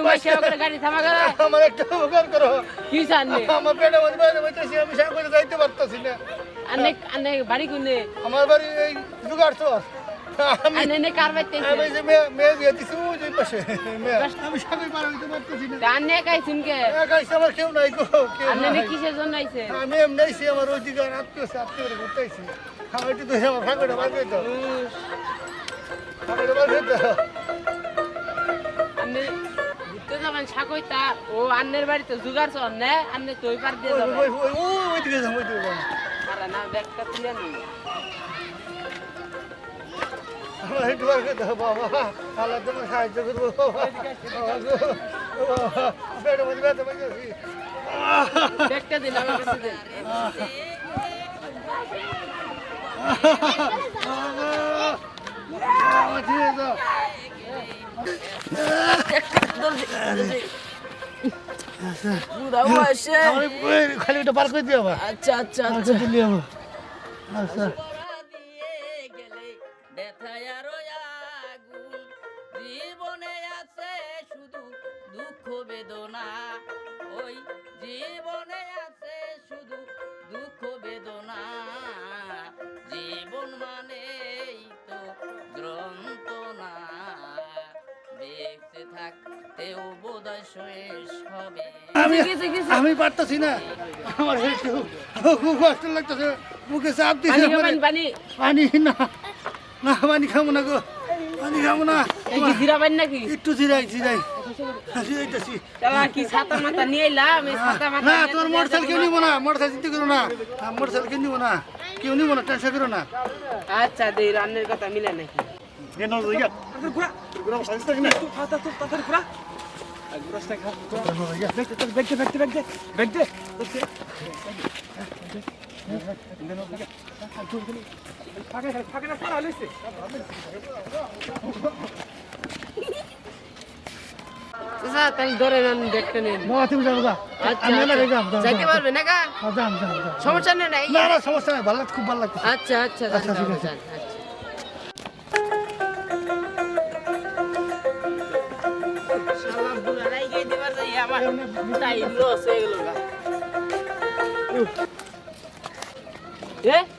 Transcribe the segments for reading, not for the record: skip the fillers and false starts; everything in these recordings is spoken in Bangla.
মাইশা করে গাড়ি থামা করো আমার একটা উপকার করো কি জানি আমার পেটে মধ্যে বইতেছি আমি সাগরে যাইতে পারতাছি না আনে আনে বাড়ি কোনে আমার বাড়ি এই জুগাড় তো আনে নে কার বাইতেছে আমি যে মেয়ে বিয়ে দিছি ওই যে পাশে আমি সাগরে পার হইতে পারতাছি না আনে কাই শুনকে গাইছে আমার কেউ নাই গো আনে নে কিসের জন্য আইছে আমি এমনি আইছি আমার ওই দিকে আত্মীয় ঘুরতে আইছি আমার একটু তো আমার সাগরে বার করে দাও সাগরে বার করে দাও আনে ঘুরতে যাবেন সাকইতা ও আন্নের বাড়িতে জুগার চল না আন্নে তুই পার দিয়ে যাবে ওই দিকে যাও ওই দিকে যাও আরে না ব্যাগটা তুলে নি আমার একটু বার করে দাও বাবা আল্লাহ তোমার সাহায্য করবো পেটে মধ্যে ব্যথা পাইছি ব্যাগটা দিন আমার কাছে দিন খালি ওটা পার করে দিও আচ্ছা আচ্ছা আচ্ছা দিলি আচ্ছা জীবনে আছে শুধু দুঃখ বেদনা ওই জীবনে আছে শুধু দুঃখ বেদনা জীবন মানেই তো যন্ত্রণা বেঁচে থাকতেও বোধহয় শেষ হবে আমি পারতাছি না আমার একটু খুব কষ্ট লাগতেছে মুখে চাপ দিছে পানি না না পানি খাবো না গো পানি খাবো না জিরাবেন নাকি একটু জিরাইতেছি কি ছাতা মাথা নিয়ে এলাম না তোর মোটরসাইকেল নিবো না মোটরসাইকেল চিন্তা করো না মোটরসাইকেল নিবো না কেউ নিবো না টেনশন করো না আচ্ছা দেই রান্নার কথা মিলে নাকি তাই ধরে নেন দেখতে নেন তুমি যাবো যাইতে পারবে না গা সমস্যা নেই না না সমস্যা নাই ভালো লাগছে খুব ভালো লাগছে আচ্ছা আচ্ছা আচ্ছা ঠিক আছে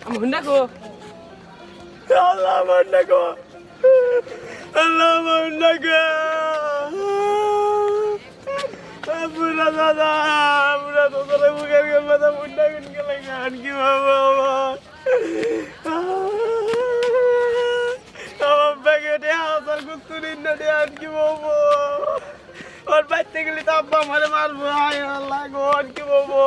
আমি হুন্ডা গো আল্লাহ মান্না গো আল্লাহ মান্না গো পুরা দাদা পুরা দাদা মুখের মাথা মুন্ডা গুন গেলে গান কি বাবা আমার ব্যাগেটে হাসার কুতুরিন না দেন কি বাবা ওর বাইতে গেলে তো আব্বা আমারে মারবো আয় আল্লাহ গো কি বাবা